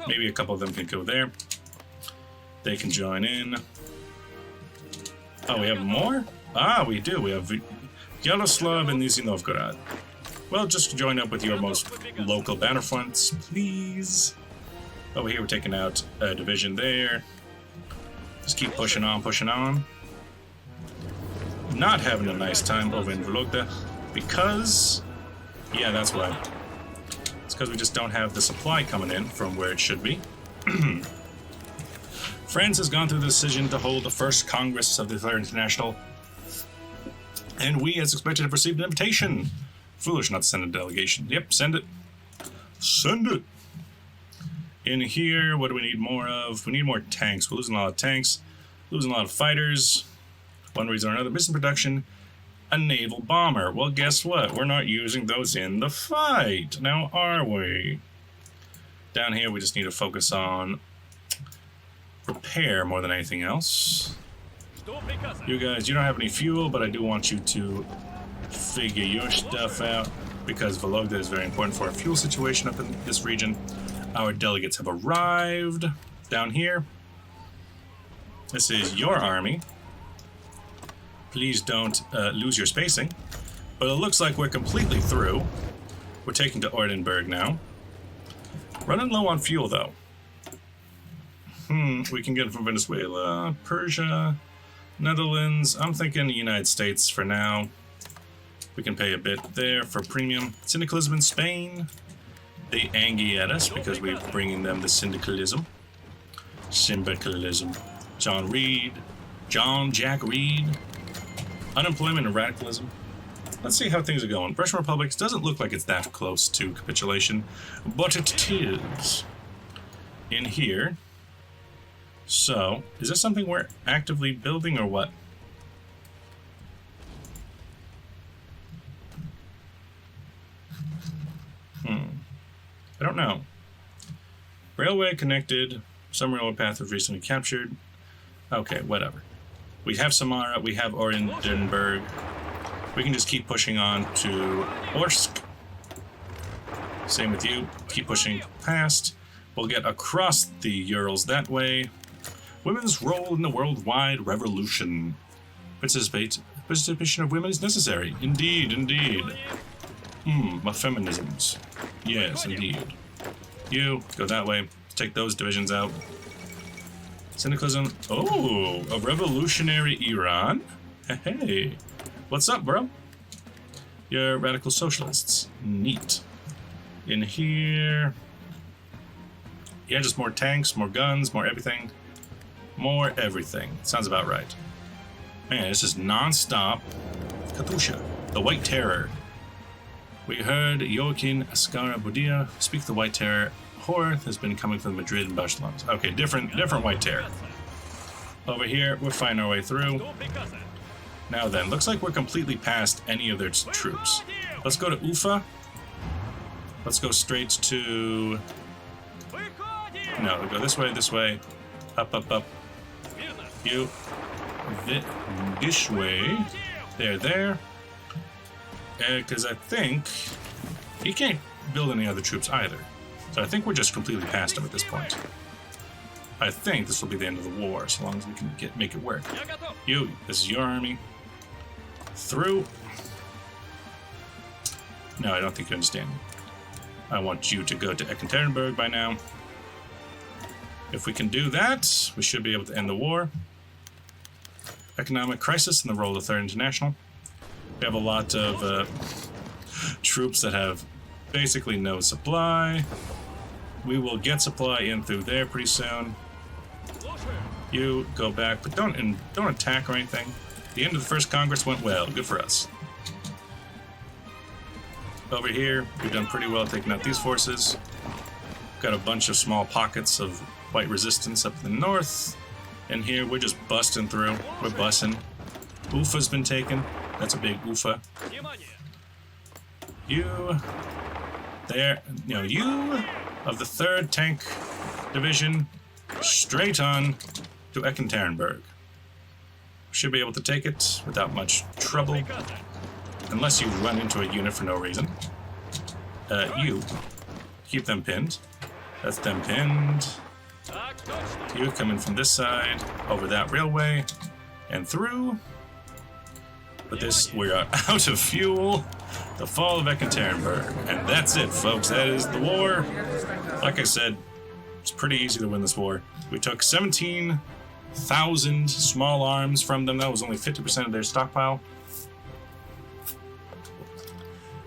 Maybe a couple of them can go there. They can join in. Oh, we have more? Ah, we do. We have Yaroslav and Nizhny Novgorod. Well, just join up with your most local battlefronts, please. Over here, we're taking out a division there. Just keep pushing on, pushing on. Not having a nice time over in Vologda because... yeah, that's why. It's because we just don't have the supply coming in from where it should be. France has gone through the decision to hold the first Congress of the Third International, and we, as expected, have received an invitation. Foolish not to send a delegation. Yep, send it. Send it! In here, what do we need more of? We need more tanks. We're losing a lot of tanks, losing a lot of fighters. One reason or another, missing production. A naval bomber. Well, guess what? We're not using those in the fight. Now, are we? Down here, we just need to focus on repair more than anything else. You guys, you don't have any fuel, but I do want you to figure your stuff out because Vologda is very important for our fuel situation up in this region. Our delegates have arrived down here. This is your army. Please don't lose your spacing. But it looks like we're completely through. We're taking to Ordenburg now. Running low on fuel, though. We can get it from Venezuela, Persia, Netherlands. I'm thinking the United States for now. We can pay a bit there for premium. Syndicalism in Spain. They angry at us because we're bringing them the syndicalism. Syndicalism. John Jack Reed. Unemployment and radicalism. Let's see how things are going. Russian Republic doesn't look like it's that close to capitulation, but it is. In here. So, is this something we're actively building or what? I don't know. Railway connected. Some railway path was recently captured. Okay, whatever. We have Samara, we have Orenburg. We can just keep pushing on to Orsk. Same with you. Keep pushing past. We'll get across the Urals that way. Women's role in the worldwide revolution. Participation of women is necessary. Indeed, indeed. My feminisms. Yes, indeed. You, go that way. Take those divisions out. Syndicalism. Oh, a revolutionary Iran? Hey, what's up, bro? You're radical socialists. Neat. In here... yeah, just more tanks, more guns, more everything. More everything. Sounds about right. Man, this is non-stop. Katusha, the White Terror. We heard Joaquin Ascara Budia speak the White Terror. Horth has been coming from Madrid and Barcelona. Okay, different White Terror. Over here, we're fighting our way through. Now then, looks like we're completely past any of their troops. Let's go to Ufa. Let's go straight to... no, we go this way. Up, up, up. You. This way. There. Because I think he can't build any other troops either. So I think we're just completely past him at this point. I think this will be the end of the war, so long as we can make it work. You, this is your army. Through. No, I don't think you understand. I want you to go to Ekaterinburg by now. If we can do that, we should be able to end the war. Economic crisis in the role of the Third International. We have a lot of troops that have basically no supply. We will get supply in through there pretty soon. You go back, but don't attack or anything. The end of the first Congress went well. Good for us. Over here, we've done pretty well taking out these forces. Got a bunch of small pockets of white resistance up in the north. And here, we're just busting through. We're busting. Ufa's been taken. That's a big Ufa. You... there. You of the 3rd Tank Division, straight on to Ekaterinburg. should be able to take it without much trouble. Unless you run into a unit for no reason. You. Keep them pinned. That's them pinned. You come in from this side, over that railway, and through. But this, we are out of fuel. The fall of Ekaterinburg. And that's it, folks. That is the war. Like I said, it's pretty easy to win this war. We took 17,000 small arms from them. That was only 50% of their stockpile.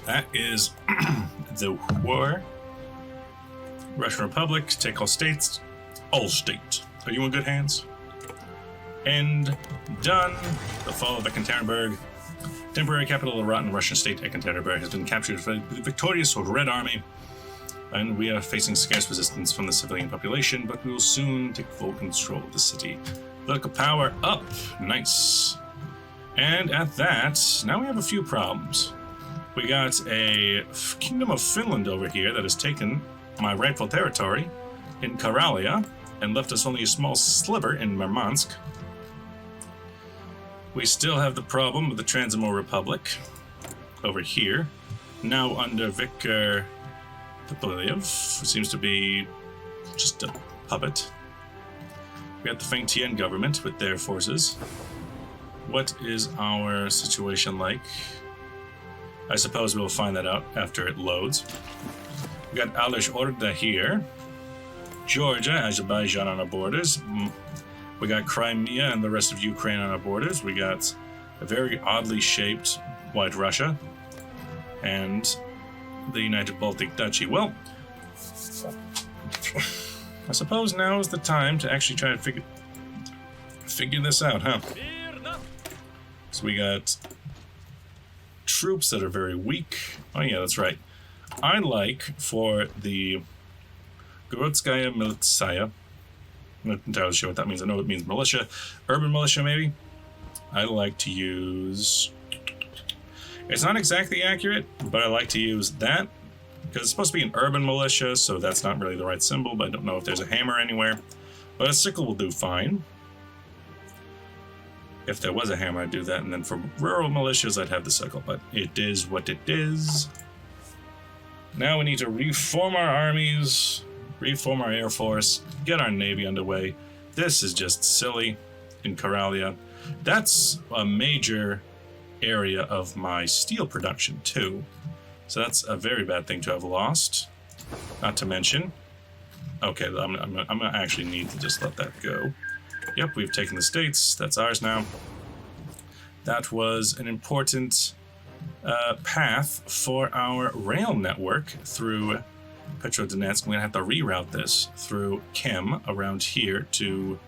That is the war. Russian Republic, take all states. All state. Are you in good hands? And done. The fall of Ekaterinburg. Temporary capital of the rotten Russian state, Ekaterinburg, has been captured by the victorious Red Army, and we are facing scarce resistance from the civilian population, but we will soon take full control of the city. Political power up. Nice. And at that, now we have a few problems. We got a Kingdom of Finland over here that has taken my rightful territory in Karelia and left us only a small sliver in Murmansk. We still have the problem with the Transimo Republic over here, now under Viktor Tupolev, who seems to be just a puppet. We got the Fengtian government with their forces. What is our situation like? I suppose we'll find that out after it loads. We got Alish Orda here. Georgia, Azerbaijan on our borders. We got Crimea and the rest of Ukraine on our borders. We got a very oddly shaped White Russia and the United Baltic Duchy. Well, I suppose now is the time to actually try to figure this out, huh? So we got troops that are very weak. Oh yeah, that's right. I like for the Gorodskaya Militsaya, I'm not entirely sure what that means. I know it means militia. Urban militia, maybe? I like to use... It's not exactly accurate, but I like to use that. Because it's supposed to be an urban militia, so that's not really the right symbol, but I don't know if there's a hammer anywhere. But a sickle will do fine. If there was a hammer, I'd do that. And then for rural militias, I'd have the sickle. But it is what it is. Now we need to reform our armies, reform our air force, get our navy underway. This is just silly in Karelia. That's a major area of my steel production too. So that's a very bad thing to have lost. Not to mention, okay, I'm gonna actually need to just let that go. Yep, we've taken the states. That's ours now. That was an important path for our rail network through Petrodonetsk. I'm going to have to reroute this through Kem around here to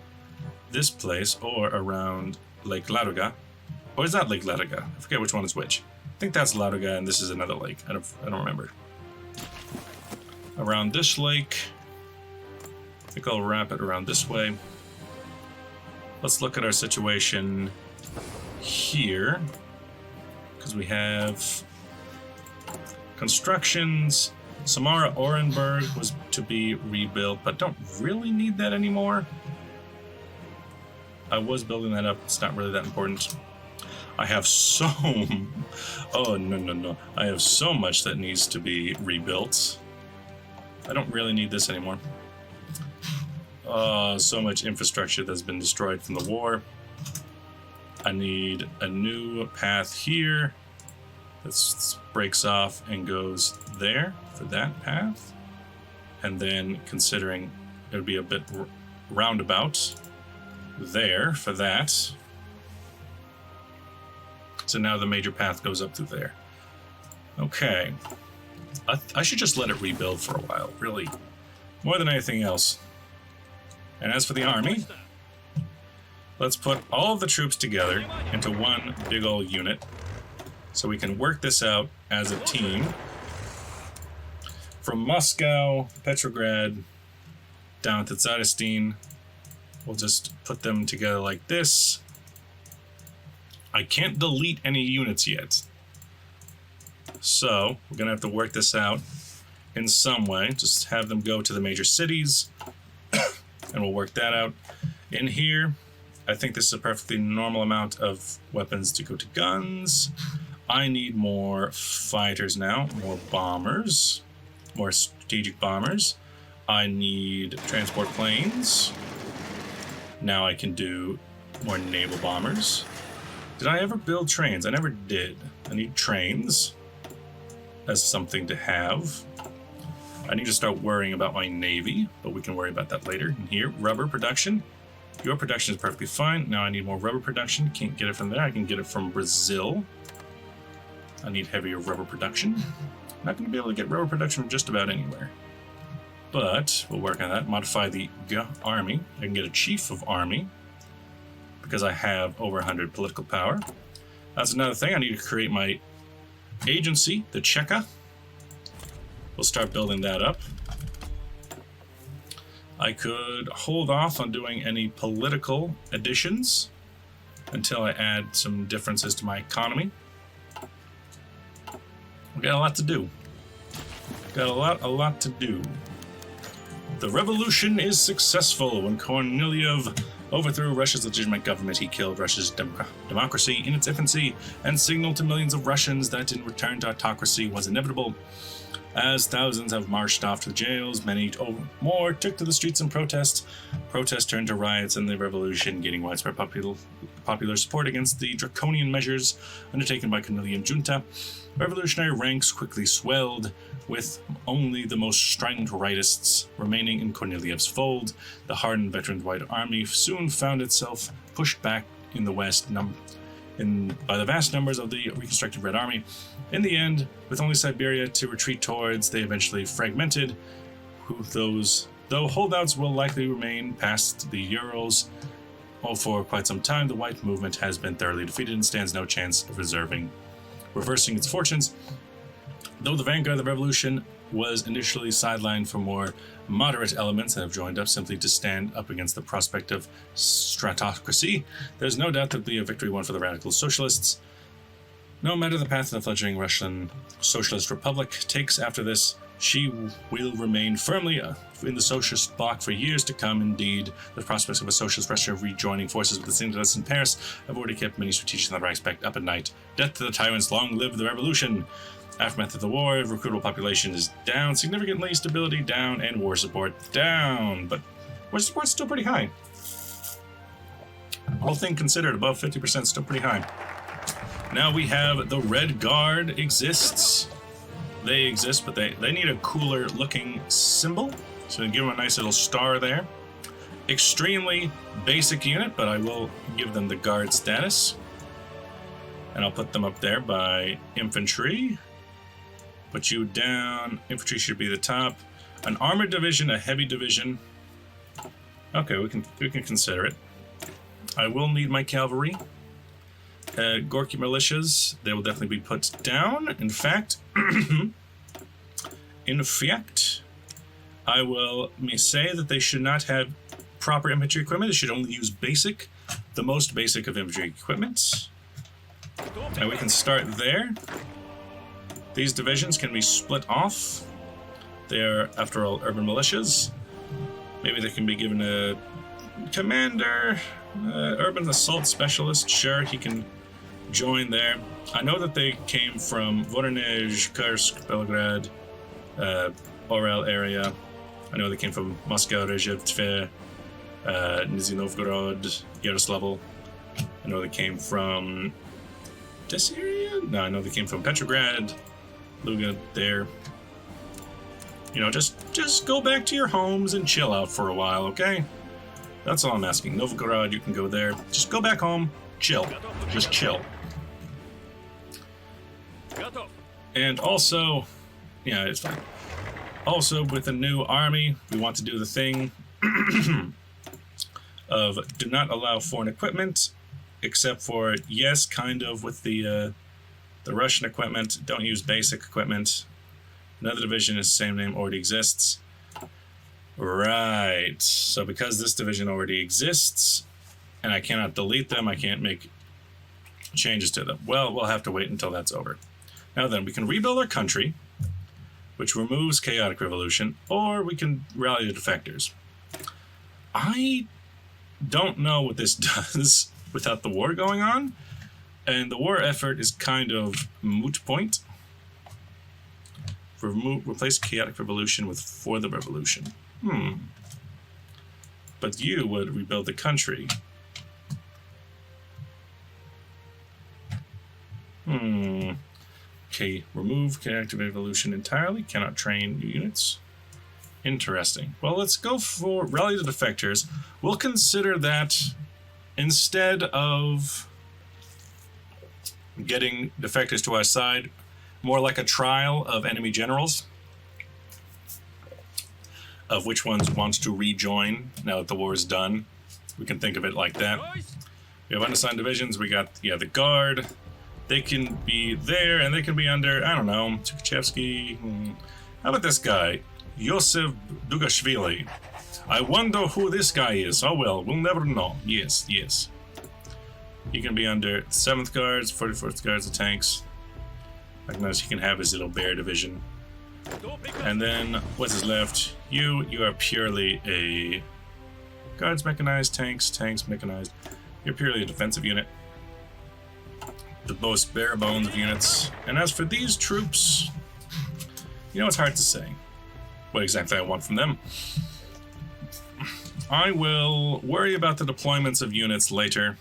this place or around Lake Ladoga. Or is that Lake Ladoga? I forget which one is which. I think that's Ladoga and this is another lake. I don't remember. Around this lake. I think I'll wrap it around this way. Let's look at our situation here. Because we have constructions. Samara Orenburg was to be rebuilt, but don't really need that anymore. I was building that up. It's not really that important. I have so... Oh, no. I have so much that needs to be rebuilt. I don't really need this anymore. So much infrastructure that's been destroyed from the war. I need a new path here that breaks off and goes there for that path. And then considering it would be a bit roundabout there for that. So now the major path goes up through there. Okay. I should just let it rebuild for a while, really. More than anything else. And as for the army, let's put all of the troops together into one big old unit so we can work this out as a team. From Moscow, Petrograd, down to Tsaristine, we'll just put them together like this. I can't delete any units yet. So we're going to have to work this out in some way. Just have them go to the major cities, and we'll work that out. In here, I think this is a perfectly normal amount of weapons to go to guns. I need more fighters now, more bombers, more strategic bombers. I need transport planes. Now I can do more naval bombers. Did I ever build trains? I never did. I need trains as something to have. I need to start worrying about my navy, but we can worry about that later. And here, rubber production. Your production is perfectly fine. Now I need more rubber production. Can't get it from there. I can get it from Brazil. I need heavier rubber production. I'm not going to be able to get rubber production from just about anywhere. But we'll work on that. Modify the army. I can get a chief of army because I have over 100 political power. That's another thing. I need to create my agency, the Cheka. We'll start building that up. I could hold off on doing any political additions until I add some differences to my economy. We got a lot to do. Got a lot to do. The revolution is successful. When Kornilov overthrew Russia's legitimate government, he killed Russia's democracy in its infancy and signaled to millions of Russians that in return to autocracy was inevitable. As thousands have marched off to the jails, many more took to the streets in protest. Protests turned to riots and the revolution, gaining widespread popular support against the draconian measures undertaken by Kornilov junta. Revolutionary ranks quickly swelled, with only the most strident rightists remaining in Kornilov's fold. The hardened veteran White Army soon found itself pushed back in the west by the vast numbers of the reconstructed Red Army. In the end, with only Siberia to retreat towards, they eventually fragmented. Though holdouts will likely remain past the Urals, for quite some time, the White movement has been thoroughly defeated and stands no chance of reversing its fortunes. Though the vanguard of the revolution was initially sidelined for more moderate elements that have joined up simply to stand up against the prospect of stratocracy, there's no doubt that the victory won for the radical socialists. No matter the path the fledgling Russian Socialist Republic takes after this, she will remain firmly in the socialist bloc for years to come. Indeed, the prospects of a socialist Russia rejoining forces with the Syndicalists in Paris have already kept many strategics in the Reichspakt up at night. Death to the tyrants, long live the revolution! Aftermath of the war, recruitable population is down significantly, stability down, and war support down. But war support's still pretty high. All things considered, above 50%, still pretty high. Now we have the Red Guard exists. They exist, but they need a cooler looking symbol. So give them a nice little star there. Extremely basic unit, but I will give them the guard status. And I'll put them up there by infantry. Put you down. Infantry should be the top. An armored division, a heavy division. Okay, we can consider it. I will need my cavalry. Gorky militias, they will definitely be put down. In fact, I will say that they should not have proper infantry equipment. They should only use the most basic of infantry equipment. And we can start there. These divisions can be split off. They are, after all, urban militias. Maybe they can be given a commander, urban assault specialist. Sure, he can join there. I know that they came from Voronezh, Kursk, Belgrade, Orel area. I know they came from Moscow, Rezhev, Tver, Nizhny Novgorod, Yaroslavl. I know they came from this area? No, I know they came from Petrograd, Luga there. You know, just go back to your homes and chill out for a while, okay? That's all I'm asking. Novgorod, you can go there. Just go back home, chill. Just chill. And also, yeah, it's fine. Also, with the new army, we want to do the thing of do not allow foreign equipment, except for, yes, kind of with the Russian equipment. Don't use basic equipment. Another division is the same name, already exists. Right. So because this division already exists, and I cannot delete them, I can't make changes to them. Well, we'll have to wait until that's over. Now then, we can rebuild our country, which removes chaotic revolution, or we can rally the defectors. I don't know what this does without the war going on, and the war effort is kind of moot point. Replace chaotic revolution with for the revolution. But you would rebuild the country. Okay, remove chaotic revolution entirely. Cannot train new units. Interesting. Well, let's go for rally the defectors. We'll consider that instead of getting defectors to our side, more like a trial of enemy generals, of which ones wants to rejoin now that the war is done. We can think of it like that. We have unassigned divisions. We got, the guard. They can be there, and they can be under, I don't know, Tukhachevsky. How about this guy? Yosef Dugashvili. I wonder who this guy is. Oh well, we'll never know. Yes. He can be under 7th Guards, 44th Guards, the tanks. Recognize he can have his little bear division. And then, what's his left? You are purely a Guards mechanized, tanks mechanized. You're purely a defensive unit. The most bare bones of units. And as for these troops, it's hard to say what exactly I want from them. I will worry about the deployments of units later.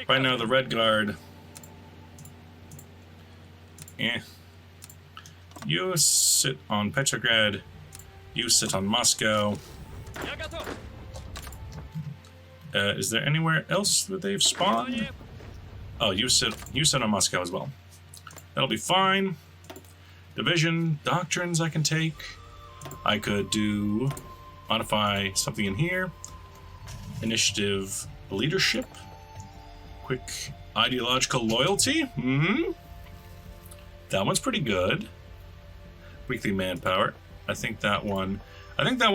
Right now, the Red Guard. You sit on Petrograd. You sit on Moscow. Is there anywhere else that they've spawned? Oh, you sit on Moscow as well. That'll be fine. Division doctrines I can take. I could modify something in here. Initiative leadership. Quick ideological loyalty. That one's pretty good. Weekly manpower. I think that one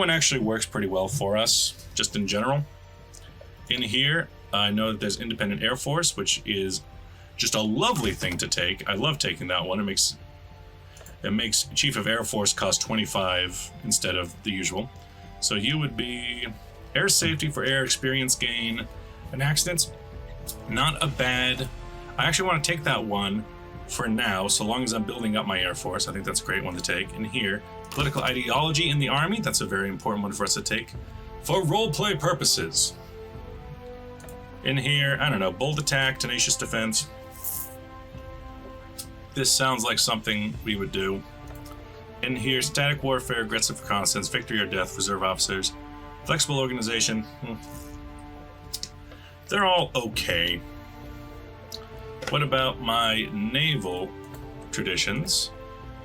actually works pretty well for us, just in general. In here, I know that there's independent air force, which is just a lovely thing to take. I love taking that one. It makes Chief of Air Force cost 25 instead of the usual. So you would be air safety for air experience gain and accidents. Not a bad. I actually want to take that one for now, so long as I'm building up my air force. I think that's a great one to take. In here, political ideology in the army. That's a very important one for us to take for roleplay purposes. In here, I don't know, bold attack, tenacious defense. This sounds like something we would do. In here, static warfare, aggressive reconnaissance, victory or death, reserve officers, flexible organization. They're all okay. What about my naval traditions?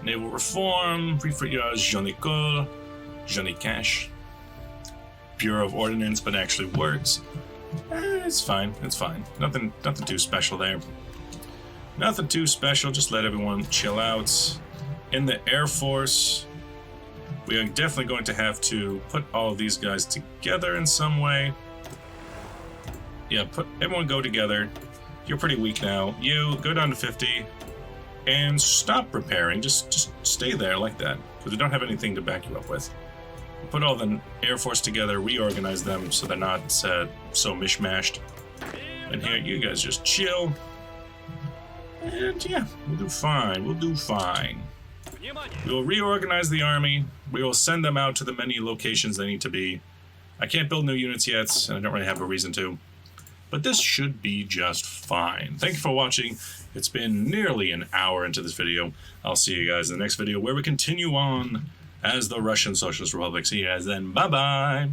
Naval reform, Jean Nicole, Johnny Cash. Bureau of Ordnance, but actually works. It's fine. Nothing too special there. Nothing too special, just let everyone chill out. In the Air Force, we are definitely going to have to put all of these guys together in some way. Yeah, everyone go together. You're pretty weak now. You go down to 50 and stop repairing. Just stay there like that, because we don't have anything to back you up with. Put all the Air Force together, reorganize them so they're not so mishmashed. And here, you guys just chill. And yeah, we'll do fine. We will reorganize the army. We will send them out to the many locations they need to be. I can't build new units yet, and I don't really have a reason to. But this should be just fine. Thank you for watching. It's been nearly an hour into this video. I'll see you guys in the next video where we continue on as the Russian Socialist Republic. See you guys then. Bye-bye.